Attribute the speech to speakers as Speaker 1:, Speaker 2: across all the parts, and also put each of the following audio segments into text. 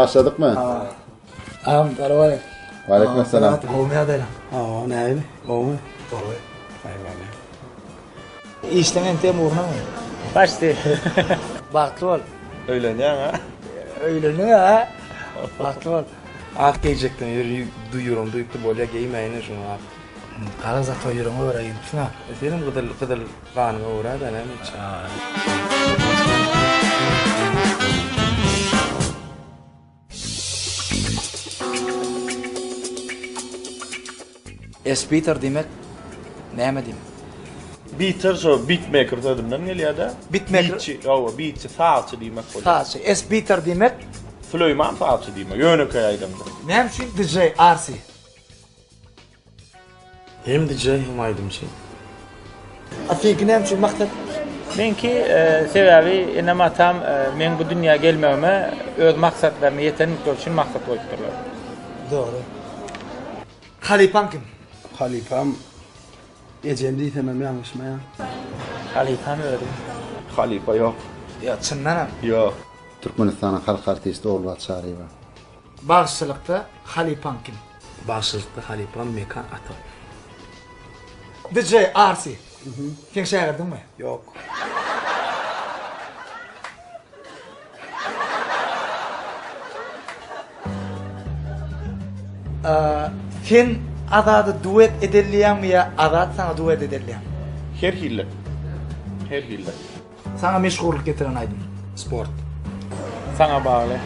Speaker 1: başladık mı?
Speaker 2: Ağam Karavay.
Speaker 1: Aleykümselam.
Speaker 2: Olmaya da lan.
Speaker 3: Neydi? O mu?
Speaker 2: Doğru.
Speaker 3: Hayır.
Speaker 2: İşlemen tem uğruna mı?
Speaker 4: Başta.
Speaker 2: Baktı ol.
Speaker 4: Öyle ne ha?
Speaker 2: Öyle ne ha? Baktı ol.
Speaker 3: Ak giyecektin, duyuyorum, duyup da böyle giymeyene şunu ak.
Speaker 2: Karaza toyurumu öğrendim. Şuna.
Speaker 3: Senin kıdıl kanına uğra da ne hiç.
Speaker 2: Espeater demek neyme demek?
Speaker 4: Beater so beatmaker tadımdan geliyor da.
Speaker 2: Beatmaker?
Speaker 4: Beatçi, beatçi, falçı demek oluyor.
Speaker 2: Sadece espeater demek
Speaker 4: Flöyman falçı demek. Yönü kayaydım da.
Speaker 2: neyim için DJ RC.
Speaker 3: Hem DJ hem aydımcı.
Speaker 2: Afinki neyim için maksat?
Speaker 5: Benki sebebi inama tam men bu dünya gelmeme öz maksatlarını yetenlikli için maksat koyupdurlar.
Speaker 2: Doğru. Halipan kim?
Speaker 3: Halipam Ecemdi demem yanlış mı ya?
Speaker 5: Halifan öyle.
Speaker 4: Halifa yok.
Speaker 2: Ya çınlanam.
Speaker 4: Yok.
Speaker 1: Türkmenistan'ın halk artisti Olvat Çağrı'yla.
Speaker 2: Bağışçılıkta Halipan kim?
Speaker 3: Başlıkta Halipam Mekan Atam.
Speaker 2: DJ RC. Sen şey gördün mü?
Speaker 3: Yok.
Speaker 2: Sen adadı duet ederliyen mi ya adat sana duet ederliyen?
Speaker 4: Her hille. Her hille.
Speaker 2: Sana meşgulük getiren aydın.
Speaker 3: Sport.
Speaker 5: Sana bağlı.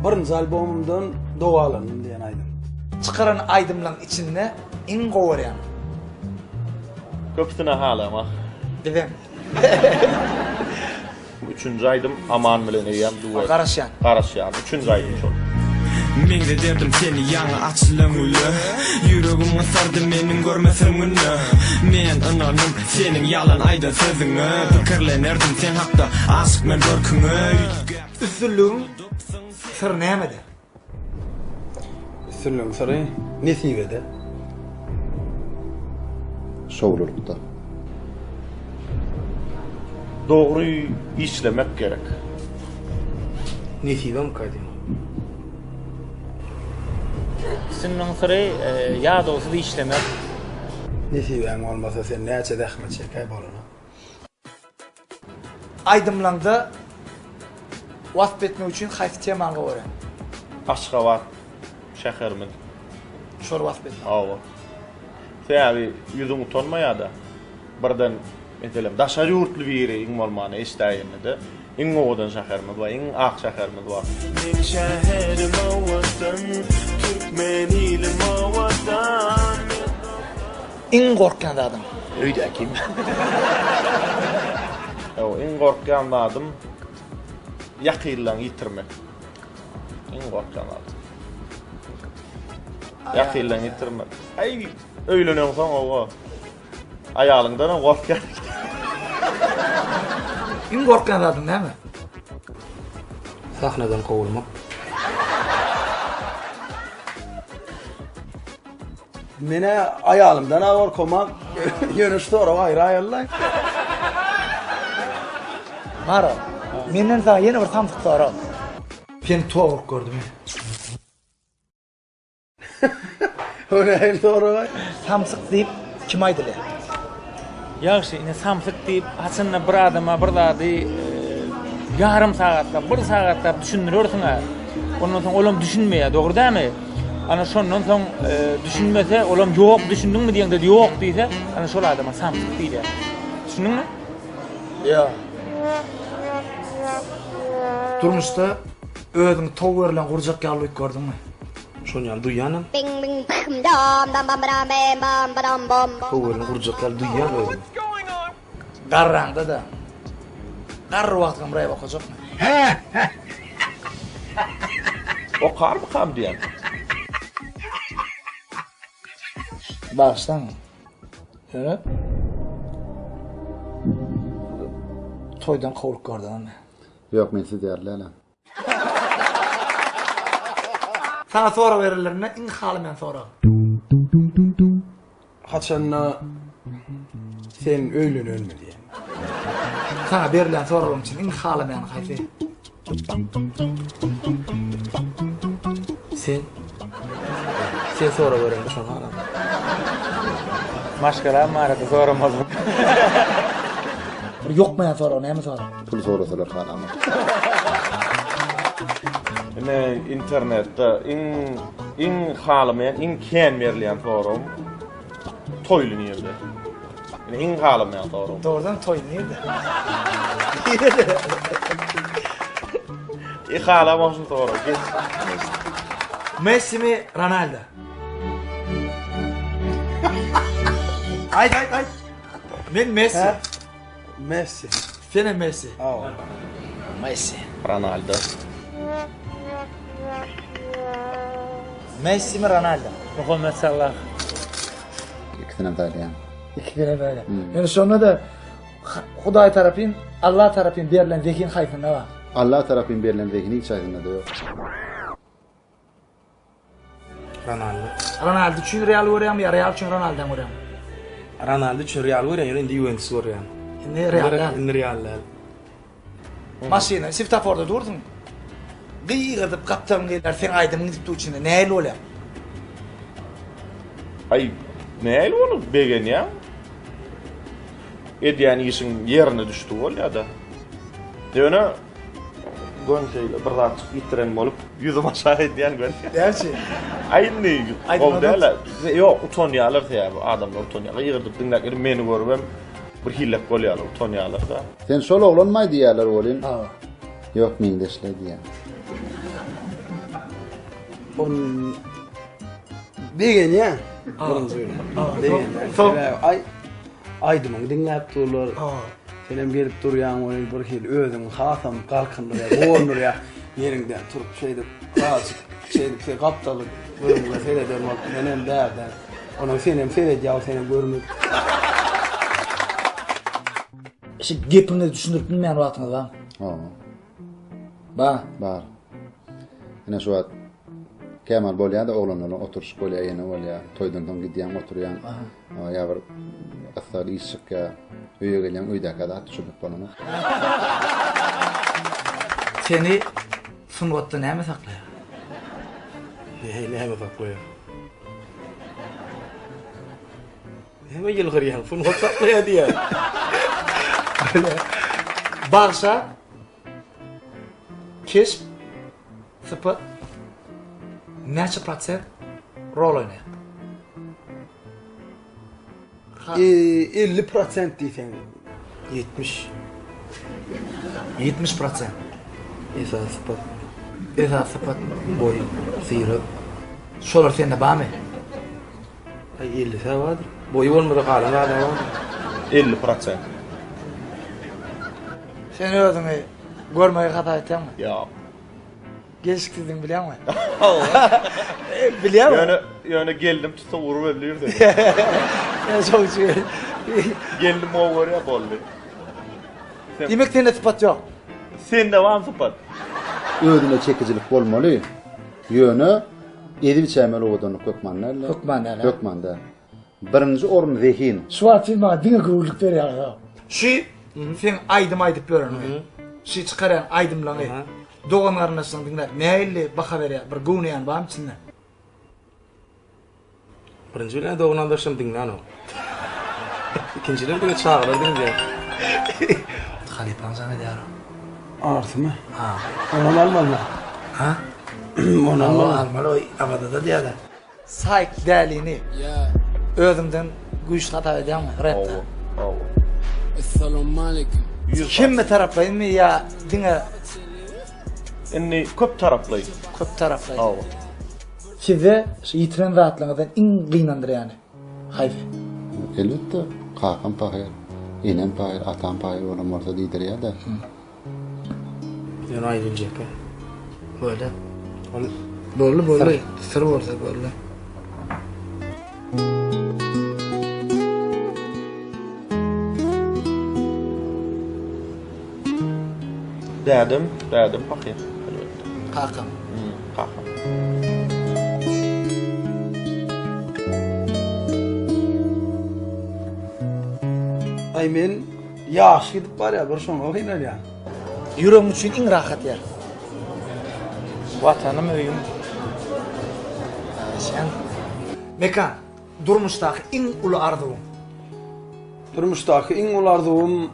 Speaker 3: Birinci albümümden Doğalanım diyen aydım.
Speaker 2: Çıkaran aydımlan içinde in qoğurayan.
Speaker 4: Köpüsüne hala ama.
Speaker 2: Dedim.
Speaker 4: Üçüncü aydım aman bilen eyyem duvar.
Speaker 2: Qarasyan.
Speaker 4: Qarasyan. Üçüncü aydım çok.
Speaker 6: Mengde derdim seni yana açılan ulu Yüreğime sardı menin görmesem günü Men ananım senin yalan ayda sözünü Fikirlenerdim sen hakta aşk men görkünü
Speaker 2: Üstünlüğün sır neyemedi?
Speaker 3: Sürlüm sarı Nesivede.
Speaker 1: Şovlulukta.
Speaker 4: Doğru işlemek gerek.
Speaker 3: Nesive mi kaydı?
Speaker 5: Sizin sıra ya doğrusu da işlemek.
Speaker 3: Nesivem olmasa sen ne açı dehmet çekay boluna.
Speaker 2: Aydımlanda vasp etmek için hayf teman qoğurayan.
Speaker 4: Aşgabat şehrimin.
Speaker 2: Şor vasp etmek.
Speaker 4: Ava. Sebebi yüzüm utanmaya da. Birden meselem daşarı yurtlu biri in malmana istayenne de. In oğudan şehirimiz var, in ak şehirimiz var.
Speaker 6: Men şehrim avatan Türkmenilim avatan
Speaker 2: In korkan adam.
Speaker 3: Öyle kim?
Speaker 4: In korkan adım yakillan yitirmek. In korkan adım. Yakillan yitirmek. Ay öylenen son o. Ayalından korkan.
Speaker 2: In korkan adam değil mi?
Speaker 3: Sahnadan kovulmak. Mene ayalımdan ağır komak yönüş doğru ayrı ayarlar.
Speaker 2: Mara. Menden sana yeni bir samsık sonra. Ben tuğuk gördüm.
Speaker 3: Öyle el doğru ay.
Speaker 2: Samsık deyip kim aydılar?
Speaker 5: Yaxşı, ine samsık deyip aslında bir adama bir dadı yarım saatta, bir saatta düşündürüyorsun ha. Ondan sonra olam düşünmeye, doğru değil mi? Ana şondan sonra düşünmese, olam yok düşündün mü diyen de yok deyse, ana şol adama samsık deydi. Düşündün mü?
Speaker 2: Ya. Durmuşta ödün towerlan kuracak yalıyık gördün mü?
Speaker 3: Şonyan duyanım.
Speaker 7: Bing bing bam dam dam bam bam bam bam bam bam.
Speaker 3: Kovulun kuracaklar duyan öyle.
Speaker 2: Qarranda da. Qarr vaqtım buraya bakacak mı?
Speaker 4: O kar mı kam diyen?
Speaker 2: Baştan. Evet. Toydan kovuluk gördün mü?
Speaker 1: Yok men siz değerli lan.
Speaker 2: Sana sonra verirlerine in halimen sonra.
Speaker 3: Haçanna sen öylün ölme diye.
Speaker 2: Sana verilen sonra onun için in halimen hayfi.
Speaker 3: Sen sonra gören şu an.
Speaker 5: Maşkara marada soramaz.
Speaker 2: Yok mu ya sonra näme sonra?
Speaker 1: Pul sorasalar kalama.
Speaker 4: Ne internetde in halamayan, in ken berleyen forum toylun yerde. Yani in halamayan forum.
Speaker 2: Doğrudan toy nerede?
Speaker 4: Halamasın forum.
Speaker 2: Messi mi Ronaldo? Ay. Ben Messi.
Speaker 3: Ha? Messi.
Speaker 2: Sen Messi.
Speaker 3: Aa.
Speaker 2: Messi.
Speaker 4: Ronaldo.
Speaker 2: Messi mi Ronaldo?
Speaker 5: Muhammed Salah.
Speaker 1: İkisine daylayan.
Speaker 2: İkide böyle. Yani sonra da Huday tarafın, Allah tarafın berilen zekin hayfında var.
Speaker 1: Allah tarafın berilen zehni hiç aydınla da yok.
Speaker 2: Ronaldo için Real vuruyor ya Real için Ronaldo'dan vuruyor.
Speaker 3: Ronaldo için Real vuruyor, indi Juventus vuruyor.
Speaker 2: Ne Real'dan?
Speaker 3: İndi Real'dan.
Speaker 2: Maşina, Sivtafor'da durdun. Gıyırdıp kaptan dediler, sen aydın gidip içinde. Neyle oluyor?
Speaker 4: Ay neyle onu begen ya? Ediyen işin yerine düştü ol ya da. Devene Gonçayla bir rahat ittiren bolup yüzüm aşağı ediyen gör.
Speaker 2: Gerçi.
Speaker 4: Aynı
Speaker 2: Aynı
Speaker 4: o
Speaker 2: adam.
Speaker 4: derler. Yok utanıyorlar ya bu adamlar utanıyorlar. Yığırdıp dinlerken meni görüp bir hillep golüyorlar utanıyorlar da.
Speaker 1: Sen şol oğlan may diýerler bolin.
Speaker 2: Aa.
Speaker 1: Yok miňdeşle diýen.
Speaker 3: On degen ya. Burun söyle. Degen.
Speaker 2: Son.
Speaker 3: Ay aydımın dinläp durlar.
Speaker 2: Aa.
Speaker 3: Senem gelip durýan oly bir hil özüň hasam kalkyndyr ya, gornur ya. Yerinden turup şeyde razı şeyde kaptalyk bölümde seyreder bol menen därden. Onu senem seyredýär, seni görmek.
Speaker 2: İşte gepini düşündürüp bilmeyen vaktiniz var.
Speaker 1: Ha,
Speaker 2: Ba.
Speaker 1: bar. Ene şu wagt Kemal bolýar da oğlanlaryň oturuş bolýar, ýene bolýar. Toýdan gidýän oturýan. Ya bir asal işikkä öýe gelýän öýdäki da düşüp bolany.
Speaker 2: Seni sunwatda näme saklaýar?
Speaker 3: Näme saklaýar? Näme ýyl gyrýan, fun saklaýar diýär.
Speaker 2: Bağışa, keşf, sıfat, neçe procent rol oynayan?
Speaker 3: 50% diýsen 70.
Speaker 2: 70%.
Speaker 3: Esas sıfat.
Speaker 2: Eza sıfat boy, sıyırı. Şolar sende bağ mı?
Speaker 3: Ay 50 sawadır. Boyu bolmada galan adam var.
Speaker 4: 50%.
Speaker 2: Sen özüňi görmegi hata etýän mi?
Speaker 4: Ya.
Speaker 2: Geçikdiň bilýän mi? Bilýän mi?
Speaker 4: Yani geldim tutsa vurup öldürür de.
Speaker 2: Ya çok şey.
Speaker 4: Geldim o var ya boldu.
Speaker 2: Demek sende sıfat yok.
Speaker 4: Sen de var sıfat.
Speaker 1: Ödüne çekijilik bolmaly. Ýöne edip çämel owadan kökmanlarla.
Speaker 2: Kökmanlarla.
Speaker 1: Kökmanda. Birinji orun zehin.
Speaker 2: Şu an film bana dine guruluk veriyor ya. Şu sen aydım görün. Şu çıkaran aydımlağı. Doğanlarına sen dinler. Neyle baka veriyor. Bir guniyan var mı içinde?
Speaker 3: Birinci bilen doğunan daşım dinlen o. İkinciler bile çağırlar dinle.
Speaker 2: Halipan sana diyor.
Speaker 3: Artı mı?
Speaker 2: Ha.
Speaker 3: Onu almalı.
Speaker 2: Ha?
Speaker 3: Onu almalı.
Speaker 2: Almalı o abada da diyor da. Sayk değerliğini özümden güç hata ediyor mu? Rapta. Kim mi taraflayın mı ya dine
Speaker 4: Inni köp taraflı.
Speaker 2: köp taraflayın?
Speaker 4: Awa.
Speaker 2: Size yitiren rahatlığından in kıynandır yani. Haydi.
Speaker 1: Elbette kakan pahir, inen pahir, atan pahir olan orta diýdir ya da.
Speaker 3: Yani ayrılacak ha.
Speaker 2: Böyle.
Speaker 3: Onu
Speaker 2: Böyle. Sır olsa böyle.
Speaker 4: Dädim pahir.
Speaker 2: Kakam.
Speaker 4: Kakam.
Speaker 3: ay men yaş gidip var ya bir şoň okuylar ya.
Speaker 2: Yüreğim için en rahat yer. Vatanım öyüm. Sen Mekan, durmuşdaki iň uly arzuwuň.
Speaker 3: Durmuşdaki iň ulardygyň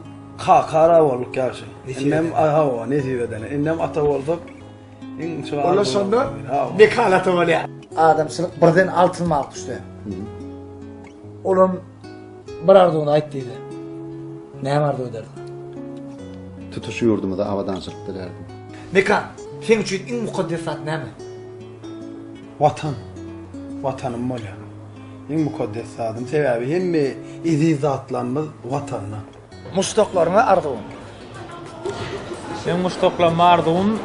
Speaker 3: kakara bolup gerçi. Ennem hawa nesibeden. Ennem ata bolduk. Iň şu
Speaker 2: Ola sonda Mekan ata bolýar. Adamçylyk birden altynmak düşdi. Olam bir arzuwuny aýtdydy. Näme arzuw derdi?
Speaker 1: Tutuş yurdumda avadançylyk dilerdim.
Speaker 2: Mekan, sen üçin iň mukaddesat näme?
Speaker 3: Vatan. Vatanım bolýar. Iň mukaddes zadyň sebäbi hemme iziz zatlarymyz watanna.
Speaker 2: Mustaqlaryňa arzuwuň.
Speaker 5: Men muştoklanma arzuwum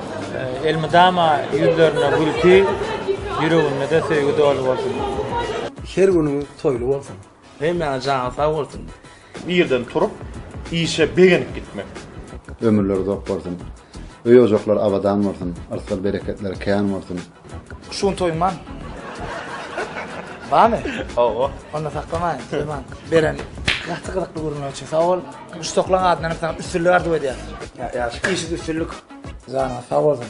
Speaker 5: elmidama yüzlerine gülki, yüreğimde de sevgi dolu bolsun.
Speaker 3: Her günü toylu bolsun.
Speaker 8: Hemme jana sağ bolsun.
Speaker 4: Bir yerden turup işe begenip gitmek.
Speaker 1: Ömürleri dop bolsun. Öý ojoklar abadan bolsun, arsal bereketler kän bolsun.
Speaker 2: Şun toyman. Bamy?
Speaker 4: Oo.
Speaker 2: Onda saklamaýyn, toyman. Beren. Gaçty gydykly görünýär üçin. Sağ ol. Mustaqlan adyna sen üstünlük arzuw edýär.
Speaker 3: Ýaşy
Speaker 2: Işi üstünlük. Jana sağ bolsun.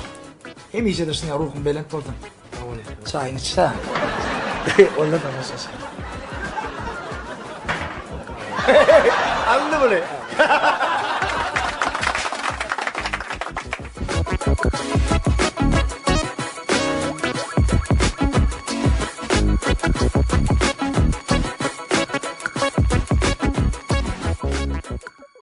Speaker 2: Hem işe de şuna ruhum belent bolsun. Çayını içse. Ola da nasıl? Anladın mı?